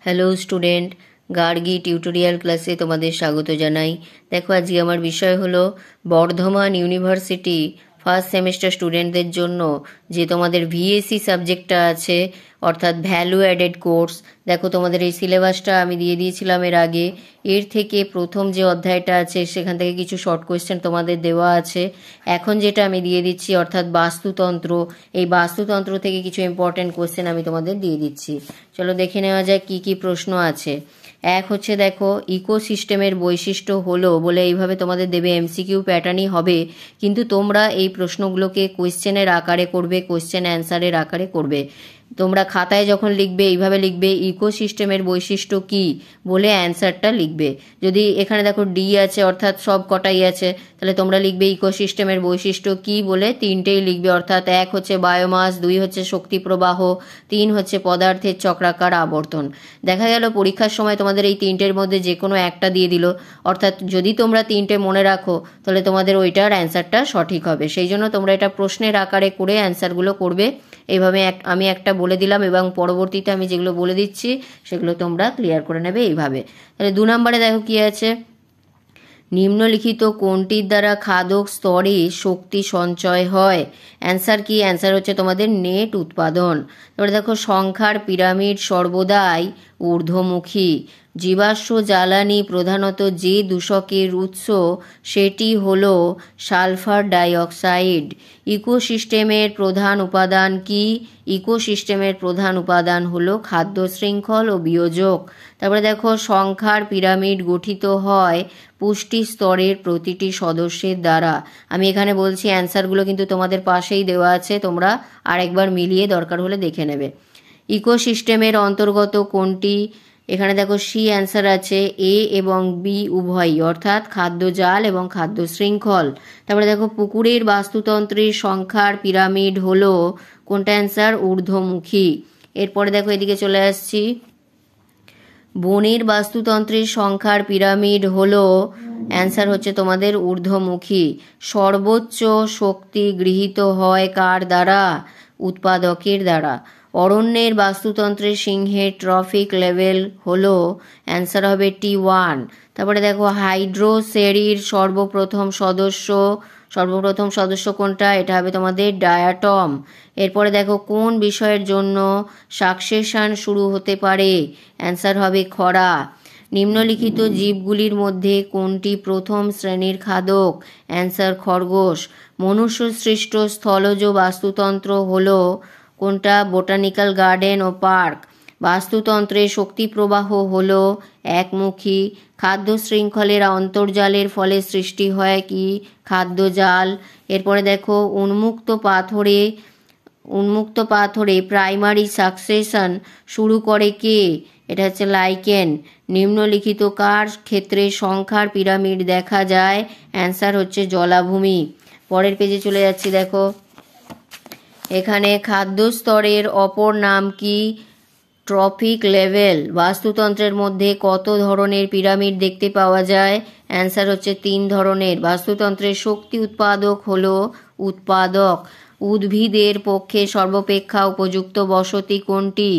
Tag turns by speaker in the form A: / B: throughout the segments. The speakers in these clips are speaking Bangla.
A: হ্যালো স্টুডেন্ট, গার্গী টিউটোরিয়াল ক্লাসে তোমাদের স্বাগত জানাই। দেখো, আজকে আমার বিষয় হলো বর্ধমান ইউনিভার্সিটি ফার্স্ট সেমিস্টার স্টুডেন্টদের জন্য যে তোমাদের ভিএসসি সাবজেক্টটা আছে, অর্থাৎ ভ্যালু অ্যাডেড কোর্স। দেখো, তোমাদের এই সিলেবাসটা আমি দিয়ে দিয়েছিলাম এর আগে। এর থেকে প্রথম যে অধ্যায়টা আছে সেখান থেকে কিছু শর্ট কোয়েশ্চেন তোমাদের দেওয়া আছে। এখন যেটা আমি দিয়ে দিচ্ছি অর্থাৎ বাস্তুতন্ত্র, এই বাস্তুতন্ত্র থেকে কিছু ইম্পর্টেন্ট কোয়েশ্চেন আমি তোমাদের দিয়ে দিচ্ছি। চলো দেখে নেওয়া যায় কি কি প্রশ্ন আছে। এক হচ্ছে, দেখো, ইকোসিস্টেমের বৈশিষ্ট্য হলো বলে এইভাবে তোমাদের দেবে, এমসিকিউ প্যাটার্নই হবে, কিন্তু তোমরা এই প্রশ্নগুলোকে কোয়েশ্চেনের আকারে করবে, কোয়েশ্চেন অ্যান্সারের আকারে করবে। তোমরা খাতায় যখন লিখবে এইভাবে লিখবে, ইকোসিস্টেমের বৈশিষ্ট্য কি বলে অ্যান্সারটা লিখবে। যদি এখানে দেখো ডি আছে অর্থাৎ সব কটাই আছে, তাহলে তোমরা লিখবে ইকোসিস্টেমের বৈশিষ্ট্য কি বলে তিনটেই লিখবে, অর্থাৎ এক হচ্ছে বায়োমাস, দুই হচ্ছে শক্তি প্রবাহ, তিন হচ্ছে পদার্থের চক্রাকার আবর্তন। দেখা গেল পরীক্ষার সময় তোমাদের এই তিনটের মধ্যে যে কোনো একটা দিয়ে দিল, অর্থাৎ যদি তোমরা তিনটে মনে রাখো তাহলে তোমাদের ওইটার অ্যান্সারটা সঠিক হবে। সেই জন্য তোমরা এটা প্রশ্নের আকারে করে অ্যান্সারগুলো করবে। এইভাবে আমি একটা বলে দিলাম এবং পরবর্তীতে আমি যেগুলো বলে দিচ্ছি সেগুলো তোমরা ক্লিয়ার করে নেবে এইভাবে। তাহলে 2 নম্বরে দেখো কি আছে, নিম্নলিখিত কোনটির দ্বারা খাদক স্তরে শক্তি সঞ্চয় হয়? অ্যান্সার কি? অ্যান্সার হচ্ছে তোমাদের নেট উৎপাদন। তারপরে দেখো, সংখ্যার পিরামিড সর্বদাই ঊর্ধ্বমুখী। জীবাশ্ম জ্বালানি প্রধানত যে দূষকের উৎস সেটি হলো সালফার ডাইঅক্সাইড। ইকোসিস্টেমের প্রধান উপাদান কি? ইকোসিস্টেমের প্রধান উপাদান হলো খাদ্য শৃঙ্খল ও বিয়োজক। তারপরে দেখো, সংখ্যার পিরামিড গঠিত হয় পুষ্টি স্তরের প্রতিটি সদস্যের দ্বারা। আমি এখানে বলছি, অ্যান্সারগুলো কিন্তু তোমাদের পাশেই দেওয়া আছে, তোমরা আরেকবার মিলিয়ে দরকার হলে দেখে নেবে। ইকোসিস্টেমের অন্তর্গত কোনটি? এখানে দেখো সি অ্যান্সার আছে, এ এবং বি উভয়ই, অর্থাৎ খাদ্য জাল এবং খাদ্য শৃঙ্খল। তারপরে দেখো, পুকুরের বাস্তুতন্ত্রের সংখ্যার পিরামিড হলো কোনটা? অ্যান্সার ঊর্ধ্বমুখী। এরপরে দেখো এদিকে চলে আসছি, বনের বাস্তুতন্ত্রের সংখ্যার পিরামিড হলো, অ্যান্সার হচ্ছে তোমাদের ঊর্ধ্বমুখী। সর্বোচ্চ শক্তি গৃহীত হয় কার দ্বারা? উৎপাদকের দ্বারা। অরণ্যের বাস্তুতন্ত্রের সিংহের ট্রফিক লেভেল হলো, অ্যান্সার হবে T1। তারপরে দেখো, হাইড্রোসেরির সর্বপ্রথম সদস্য কোনটা? এটা হবে তোমাদের ডায়াটম। এরপরে দেখো, কোন বিষয়ের জন্য সাকসেশন শুরু হতে পারে? অ্যান্সার হবে খরা। নিম্নলিখিত জীবগুলির মধ্যে কোনটি প্রথম শ্রেণীর খাদক? অ্যান্সার খরগোশ। মনুষ্য সৃষ্ট স্থলজ বাস্তুতন্ত্র হলো কোনটা? বোটানিক্যাল গার্ডেন ও পার্ক। বাস্তুতন্ত্রে শক্তি প্রবাহ হলো একমুখী। খাদ্য শৃঙ্খলের অন্তর্জালের ফলে সৃষ্টি হয় কি? খাদ্য জাল। এরপরে দেখো, উন্মুক্ত পাথরে প্রাইমারি সাকসেশন শুরু করে কে? এটা হচ্ছে লাইকেন। নিম্নলিখিত কার ক্ষেত্রে সংখ্যার পিরামিড দেখা যায়? অ্যান্সার হচ্ছে জলাভূমি। পরের পেজে চলে যাচ্ছি, দেখো এখানে খাদ্য স্তরের অপর নাম কি? Trophic level. বাস্তুতন্ত্রের মধ্যে কত ধরনের পিরামিড দেখতে পাওয়া যায়? অ্যান্সার হচ্ছে 3 ধরনের। বাস্তুতন্ত্রের শক্তি উৎপাদক হলো উৎপাদক। উদ্ভিদের পক্ষে সর্বাপেক্ষা উপযুক্ত বসতি কোনটি?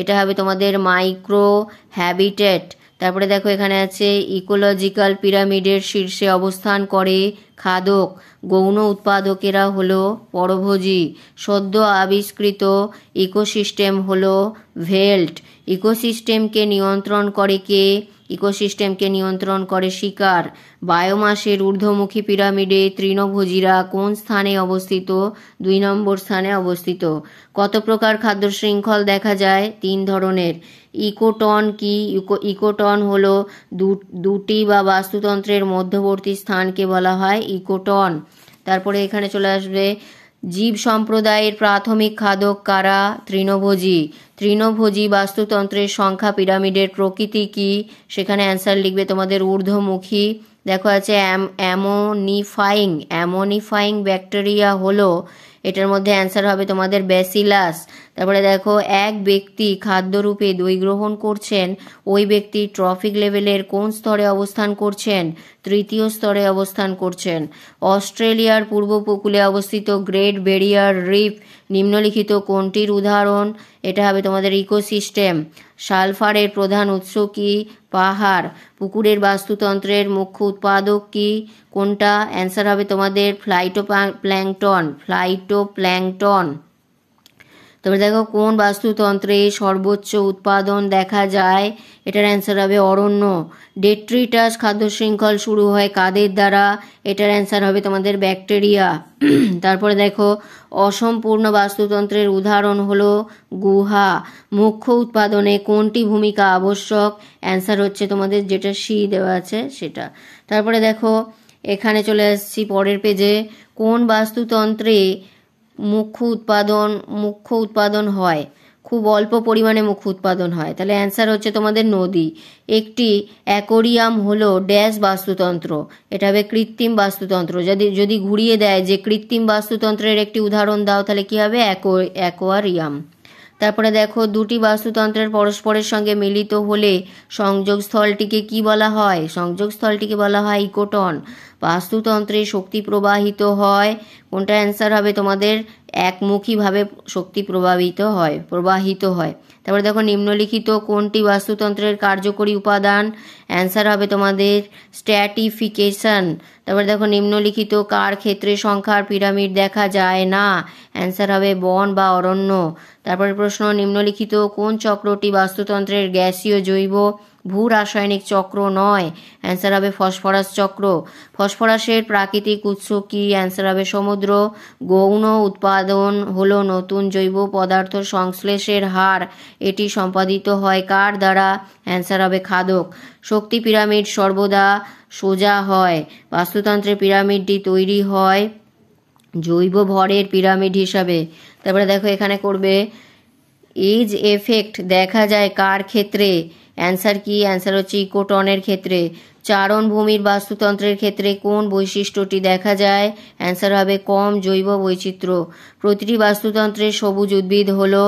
A: এটা হবে তোমাদের মাইক্রো হ্যাবিটেট। তারপরে দেখো এখানে আছে, ইকোলজিক্যাল পিরামিডের শীর্ষে অবস্থান করে খাদক। গৌণ উৎপাদকেরা হলো পরভোজী। সদ্য আবিষ্কৃত ইকোসিস্টেম হলো ভেল্ট। ইকোসিস্টেমকে নিয়ন্ত্রণ করে কে? ইকোসিস্টেমকে নিয়ন্ত্রণ করে শিকার। বায়োমাসের ঊর্ধ্বমুখী পিরামিডে তৃণভোজীরা কোন স্থানে অবস্থিত? 2 নম্বর স্থানে অবস্থিত। কত প্রকার খাদ্য শৃঙ্খল দেখা যায়? 3 ধরনের। ইকোটন কি? ইকোটন হলো দুটি বা বাস্তুতন্ত্রের মধ্যবর্তী স্থানকে বলা হয় ইকোটন। তারপরে এখানে চলে আসবে, জীব সম্প্রদায়ের প্রাথমিক খাদক কারা? তৃণভোজী বাস্তুতন্ত্রের সংখ্যা পিরামিডের প্রকৃতি কি? সেখানে অ্যান্সার লিখবে তোমাদের ঊর্ধ্বমুখী। দেখো আছে অ্যামোনিফাইং ব্যাকটেরিয়া হলো, এটার মধ্যে অ্যান্সার হবে তোমাদের ব্যাসিলাস। তারপরে দেখো এক ব্যক্তি খাদ্যরূপে দই গ্রহণ করছেন, ওই ব্যক্তি ট্রফিক লেভেলের কোন স্তরে অবস্থান করছেন? তৃতীয় স্তরে অবস্থান করছেন। অস্ট্রেলিয়ার পূর্ব উপকূলে অবস্থিত গ্রেট ব্যারিয়ার রিফ নিম্নলিখিত কোনটির উদাহরণ? এটা হবে তোমাদের ইকোসিস্টেম। সালফারের প্রধান উৎস কি? পাহাড়। পুকুরের বাস্তুতন্ত্রের মুখ্য উৎপাদক কি? কোনটা? অ্যান্সার হবে তোমাদের ফ্লাইটোপ্ল্যাঙ্কটন। তবে দেখো কোন বাস্তুতন্ত্রে সর্বোচ্চ উৎপাদন দেখা যায়? এটার অ্যান্সার হবে অরণ্য। ডেট্রিটাস খাদ্য শৃঙ্খল শুরু হয় কাদের দ্বারা? এটার অ্যান্সার হবে তোমাদের ব্যাকটেরিয়া। তারপরে দেখো অসম্পূর্ণ বাস্তুতন্ত্রের উদাহরণ হলো গুহা। মুখ্য উৎপাদনে কোনটি ভূমিকা আবশ্যক? অ্যান্সার হচ্ছে তোমাদের যেটা সি দেওয়া আছে সেটা। তারপরে দেখো এখানে চলে আসছি পরের পেজে। কোন বাস্তুতন্ত্রে মুখ্য উৎপাদন হয়? খুব অল্প পরিমাণে মুখ্য উৎপাদন হয়, তাহলে অ্যান্সার হচ্ছে তোমাদের নদী। একটি অ্যাকোরিয়াম হলো ড্যাশ বাস্তুতন্ত্র, এটা হবে কৃত্রিম বাস্তুতন্ত্র। যদি ঘুরিয়ে দেয় যে কৃত্রিম বাস্তুতন্ত্রের একটি উদাহরণ দাও, তাহলে কি হবে? অ্যাকোয়ারিয়াম। তারপরে দেখো দুটি বাস্তুতন্ত্রের পরস্পরের সঙ্গে মিলিত হলে সংযোগস্থলটিকে কি বলা হয়? সংযোগস্থলটিকে বলা হয় ইকোটন। বাস্তুতন্ত্রে শক্তি প্রবাহিত হয়, কোনটা অ্যান্সার হবে তোমাদের? একমুখীভাবে শক্তি প্রবাহিত হয়। তারপরে দেখো নিম্নলিখিত কোনটি বাস্তুতন্ত্রের কার্যকরী উপাদান? অ্যান্সার হবে তোমাদের স্ট্র্যাটিফিকেশন। তারপরে দেখো নিম্নলিখিত কার ক্ষেত্রে সংখ্যার পিরামিড দেখা যায় না? অ্যান্সার হবে বন বা অরণ্য। তারপরে প্রশ্ন, নিম্নলিখিত কোন চক্রটি বাস্তুতন্ত্রের গ্যাসীয় জৈব ভূ রাসায়নিক চক্র নয়? অ্যান্সার হবে ফসফরাস চক্র। ফসফরাসের প্রাকৃতিক উৎস কি? অ্যান্সার হবে সমুদ্র। গৌণ উৎপাদন হলো নতুন জৈব পদার্থ সংশ্লেষের হার, এটি সম্পাদিত হয় কার দ্বারা? অ্যান্সার হবে খাদক। শক্তি পিরামিড সর্বদা সোজা হয়, বাস্তুতন্ত্রের পিরামিডটি তৈরি হয় জৈব ভরের পিরামিড হিসাবে। তারপরে দেখো এখানে করবে এজ এফেক্ট দেখা যায় কার ক্ষেত্রে? অ্যান্সার কি? অ্যান্সার হচ্ছে ইকোটনের ক্ষেত্রে। চারণভূমির বাস্তুতন্ত্রের ক্ষেত্রে কোন বৈশিষ্ট্যটি দেখা যায়? অ্যান্সার হবে কম জৈব বৈচিত্র্য। প্রতিটি বাস্তুতন্ত্রের সবুজ উদ্ভিদ হলো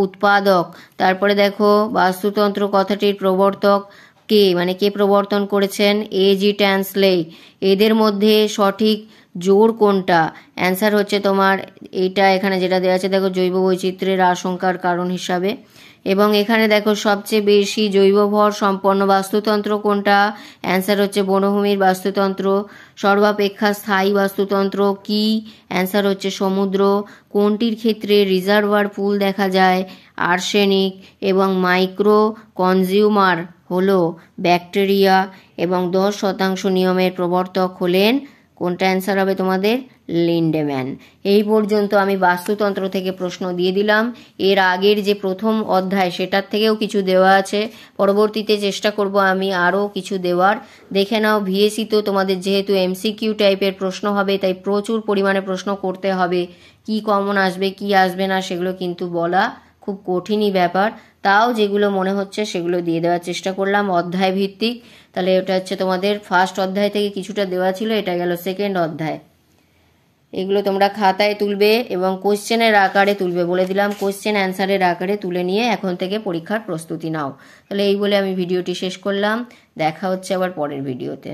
A: উৎপাদক। তারপরে দেখো বাস্তুতন্ত্র কথাটির প্রবর্তক কে, মানে কে প্রবর্তন করেছেন? AG Tansley. এদের মধ্যে সঠিক জোর কোনটা? অ্যান্সার হচ্ছে তোমার এইটা, এখানে যেটা দেওয়া আছে দেখো জৈব বৈচিত্র্যের আশঙ্কার কারণ হিসাবে। এবং এখানে দেখো সবচেয়ে বেশি জৈব ভর সম্পন্ন বাস্তুতন্ত্র কোনটা? অ্যান্সার হচ্ছে বনভূমির বাস্তুতন্ত্র। সর্বাপেক্ষা স্থায়ী বাস্তুতন্ত্র কি? অ্যান্সার হচ্ছে সমুদ্র। কোনটির ক্ষেত্রে রিজার্ভার পুল দেখা যায়? আর্সেনিক। এবং মাইক্রো কনজিউমার হলো ব্যাকটেরিয়া। এবং 10% নিয়মের প্রবর্তক হলেন, কোনটা অ্যান্সার হবে তোমাদের? লিন্ডেম্যান। এই পর্যন্ত আমি বাস্তুতন্ত্র থেকে প্রশ্ন দিয়ে দিলাম। এর আগের যে প্রথম অধ্যায় সেটার থেকেও কিছু দেওয়া আছে, পরবর্তীতে চেষ্টা করব আমি আরও কিছু দেওয়ার। দেখে নাও ভিএসি তো তোমাদের যেহেতু এমসিকিউ টাইপের প্রশ্ন হবে, তাই প্রচুর পরিমাণে প্রশ্ন করতে হবে। কি কমন আসবে কি আসবে না সেগুলো কিন্তু বলা খুব কঠিনই ব্যাপার, তাও যেগুলো মনে হচ্ছে সেগুলো দিয়ে দেওয়ার চেষ্টা করলাম অধ্যায় ভিত্তিক। তাহলে এটা হচ্ছে তোমাদের ফার্স্ট অধ্যায় থেকে কিছুটা দেওয়া ছিল, এটা গেল সেকেন্ড অধ্যায়। এগুলো তোমরা খাতায় তুলবে এবং কোশ্চেনের আকারে তুলবে, বলে দিলাম কোশ্চেন অ্যান্সারের আকারে তুলে নিয়ে এখন থেকে পরীক্ষার প্রস্তুতি নাও। তাহলে এই বলে আমি ভিডিওটি শেষ করলাম, দেখা হচ্ছে আবার পরের ভিডিওতে।